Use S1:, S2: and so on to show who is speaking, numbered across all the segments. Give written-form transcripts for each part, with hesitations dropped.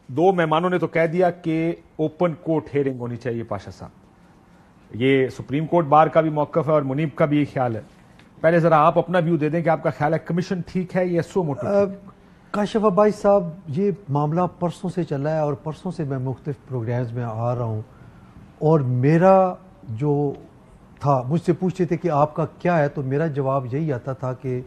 S1: دو مہمانوں نے تو کہہ دیا کہ اوپن کورٹ ہیئرنگ ہونی چاہیے پاشا صاحب. یہ سپریم کورٹ بار کا بھی موقف ہے اور منیب کا بھی یہ خیال ہے. پہلے ذرا آپ اپنا ویو دے دیں کہ آپ کا خیال ہے کمیشن ٹھیک ہے یا سو موٹو؟
S2: کاشف عباس صاحب، یہ معاملہ پرسوں سے چلا ہے اور پرسوں سے میں مختلف پروگرامز میں آ رہا ہوں، اور میرا جو تھا، مجھ سے پوچھتے تھے کہ آپ کا کیا ہے، تو میرا جواب یہی آتا تھا کہ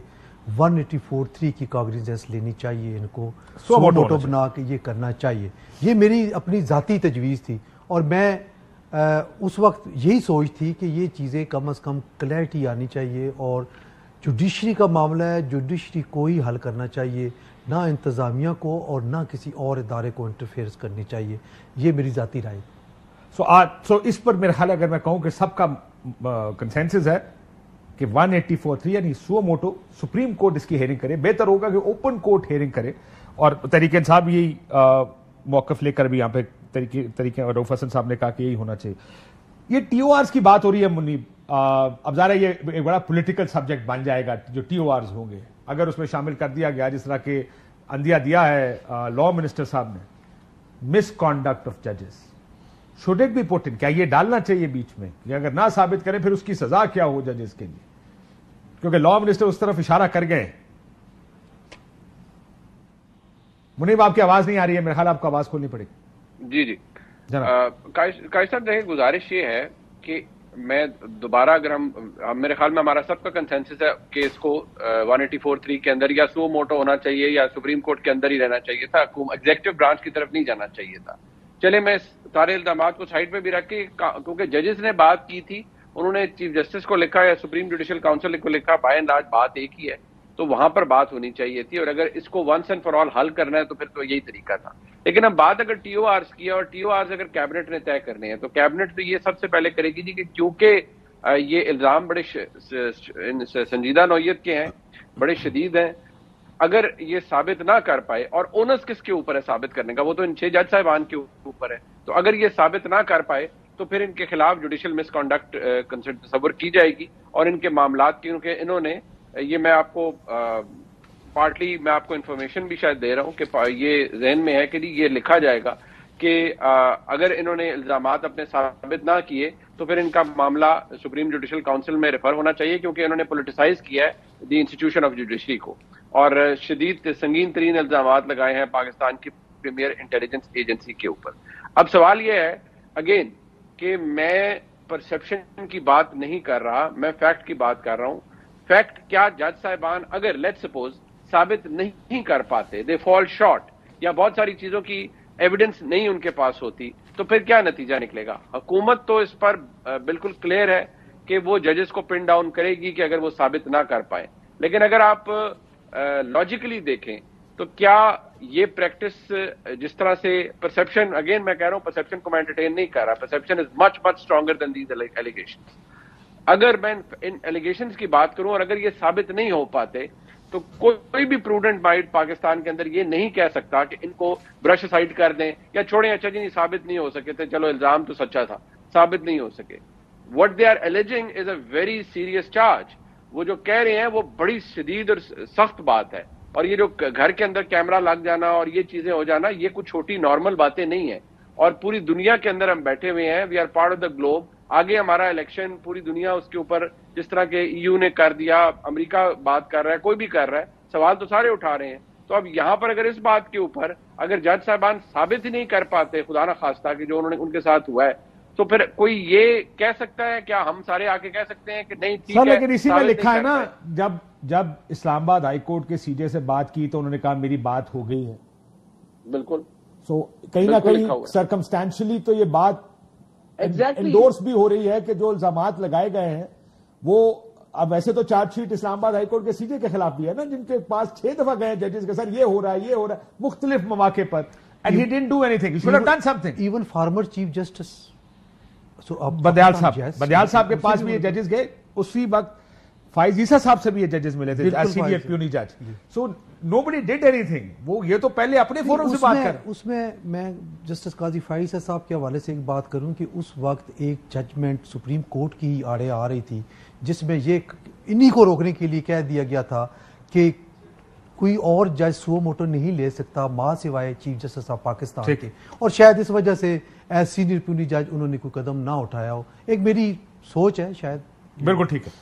S2: 184(3) کی کاگنیزنس لینی چاہیے، ان کو سو موٹو بنا کے یہ کرنا چاہیے. یہ میری اپنی ذاتی تجویز تھی، اور میں اس وقت یہی سوچ تھی کہ یہ چیزیں کم از کم کلیئرٹی آنی چاہیے، اور جوڈیشری کا معاملہ ہے، جوڈیشری کو ہی حل کرنا چاہیے، نہ انتظامیہ کو اور نہ کسی اور ادارے کو انٹرفیئرنس کرنی چاہیے. یہ میری ذاتی رائے.
S1: سو اس پر میرا خیال اگر میں کہوں کہ سب کا کنسنسس ہے کہ 184(3) یعنی سو موٹو سپریم کورٹ اس کی ہیئرنگ کرے. بہتر ہوگا کہ اوپن کورٹ ہیئرنگ کرے، اور تحریک انصاف یہی موقف لے کر بھی یہاں پہ طریقے رؤف حسن صاحب نے کہا کہ یہی ہونا چاہیے. یہ ٹی او آرز کی بات ہو رہی ہے منیب، اب ظاہر ہے یہ ایک بڑا پولیٹیکل سبجیکٹ بن جائے گا جو ٹی او آرز ہوں گے اگر اس میں شامل کر دیا گیا، جس طرح کہ اندیا دیا ہے لا منسٹر صاحب نے. مس کانڈکٹ آف ججز شوڈ اٹ بی پٹ ان، کیا یہ ڈالنا چاہیے بیچ میں کہ اگر نہ ثابت کریں پھر اس کی سزا کیا ہو ججز کے لیے؟ کیونکہ لا منسٹر اس طرف اشارہ کر گئے. منیب آپ کی آواز نہیں آ رہی ہے، میرے خیال آپ کو آواز کھولنی پڑے گی.
S3: جی جی قائد صاحب، دیکھیں گزارش یہ ہے کہ میں دوبارہ اگر میرے خیال میں ہمارا سب کا کنسنسس ہے کہ اس کو 184(3) کے اندر یا سو موٹو ہونا چاہیے یا سپریم کورٹ کے اندر ہی رہنا چاہیے تھا، ایگزیکٹو برانچ کی طرف نہیں جانا چاہیے تھا. چلے میں سارے الزامات کو سائڈ پہ بھی رکھ کے، کیونکہ ججز نے بات کی تھی، انہوں نے چیف جسٹس کو لکھا یا سپریم جوڈیشل کاؤنسل کو لکھا، بائی اینڈ لارج بات ایک ہی ہے، تو وہاں پر بات ہونی چاہیے تھی. اور اگر اس کو ونس اینڈ فار آل حل کرنا ہے تو پھر تو یہی طریقہ تھا. لیکن اب بات اگر ٹی او آرز کی ہے، اور ٹی او آرز اگر کیبنٹ نے طے کرنے ہیں تو کیبنٹ تو یہ سب سے پہلے کرے گی جی کہ کیونکہ یہ الزام بڑے سنجیدہ نوعیت کے ہیں، بڑے شدید ہیں، اگر یہ ثابت نہ کر پائے، اور اونس کس کے اوپر ہے ثابت کرنے کا؟ وہ تو ان 6 جج صاحبان کے اوپر ہے. تو اگر یہ ثابت نہ کر پائے تو پھر ان کے خلاف جوڈیشل مس کانڈکٹ تصور کی جائے گی، اور ان کے معاملات کی، کیونکہ انہوں نے یہ، میں آپ کو پارٹلی میں آپ کو انفارمیشن بھی شاید دے رہا ہوں کہ یہ ذہن میں ہے کہ یہ لکھا جائے گا کہ اگر انہوں نے الزامات اپنے ثابت نہ کیے تو پھر ان کا معاملہ سپریم جوڈیشل کاؤنسل میں ریفر ہونا چاہیے، کیونکہ انہوں نے پولیٹیسائز کیا ہے دی انسٹیٹیوشن آف جوڈیشری کو، اور شدید سنگین ترین الزامات لگائے ہیں پاکستان کی پریمیئر انٹیلیجنس ایجنسی کے اوپر. اب سوال یہ ہے اگین کہ میں پرسپشن کی بات نہیں کر رہا، میں فیکٹ کی بات کر رہا ہوں. فیکٹ کیا جج صاحبان اگر لیٹ سپوز ثابت نہیں کر پاتے، دے فال شارٹ، یا بہت ساری چیزوں کی ایویڈنس نہیں ان کے پاس ہوتی، تو پھر کیا نتیجہ نکلے گا؟ حکومت تو اس پر بالکل کلیئر ہے کہ وہ ججز کو پن ڈاؤن کرے گی کہ اگر وہ ثابت نہ کر پائے. لیکن اگر آپ لاجیکلی دیکھیں تو کیا یہ پریکٹس جس طرح سے پرسپشن، اگین میں کہہ رہا ہوں پرسپشن کو میں انٹرٹین نہیں کر رہا، perception is much stronger than these allegations. اگر میں ان ایلیگیشنز کی بات کروں اور اگر یہ ثابت نہیں ہو پاتے تو کوئی بھی پروڈنٹ مائنڈ پاکستان کے اندر یہ نہیں کہہ سکتا کہ ان کو برش سائڈ کر دیں یا چھوڑیں، اچھا جی نہیں ثابت نہیں ہو سکے تھے، چلو الزام تو سچا تھا، ثابت نہیں ہو سکے. What they are alleging is a very serious charge. وہ جو کہہ رہے ہیں وہ بڑی شدید اور سخت بات ہے، اور یہ جو گھر کے اندر کیمرہ لگ جانا اور یہ چیزیں ہو جانا، یہ کچھ چھوٹی نارمل باتیں نہیں ہیں. اور پوری دنیا کے اندر ہم بیٹھے ہوئے ہیں، we are part of the globe. آگے ہمارا الیکشن پوری دنیا اس کے اوپر، جس طرح کہ ای یو نے کر دیا، امریکہ بات کر رہا ہے، کوئی بھی کر رہا ہے، سوال تو سارے اٹھا رہے ہیں. تو اب یہاں پر اگر اس بات کے اوپر اگر جج صاحبان ثابت ہی نہیں کر پاتے، خدا نہ خواستہ کہ جو انہوں نے ان کے ساتھ ہوا ہے، تو پھر کوئی یہ کہہ سکتا ہے، کیا ہم سارے آ کے کہہ سکتے ہیں کہ نہیں ٹھیک ہے؟
S1: لیکن اسی میں لکھا ہے نا، جب اسلام آباد ہائی کورٹ کے سی جے سے بات کی تو انہوں نے کہا میری بات ہو گئی ہے.
S3: بالکل.
S1: سو کہیں نہ کہیں سرکمسٹینشلی تو یہ بات انڈورس بھی ہو رہی ہے کہ جو الزامات لگائے گئے ہیں وہ، اب ویسے تو چارج شیٹ اسلام آباد ہائی کورٹ کے سی جے کے خلاف بھی ہے نا، جن کے پاس 6 دفعہ گئے ججز کے سر یہ ہو رہا ہے مختلف مواقع پر، and he didn't do anything. He should have done something.
S2: Even former chief justice
S1: بدیال صاحب کے پاس بھی یہ ججز گئے، اسی وقت فائز عیسیٰ صاحب سے بھی یہ ججز ملے تھے، سینئر پیونی جج. سو nobody did anything. وہ یہ تو پہلے اپنے فورم سے بات کر.
S2: اس میں جسٹس قاضی فائز صاحب کے حوالے سے ایک بات کروں کہ اس وقت ایک ججمنٹ سپریم کورٹ کی آڑے آ رہی تھی جس میں یہ انہی کو روکنے کے لیے کہہ دیا گیا تھا کہ کوئی اور جج سو موٹو نہیں لے سکتا ماں سوائے چیف جسٹس آف پاکستان
S1: ٹھیک
S2: کے، اور شاید اس وجہ سے ایز سینئر پونی جج انہوں نے کوئی قدم نہ اٹھایا ہو. ایک میری سوچ ہے شاید.
S1: بالکل ٹھیک ہے.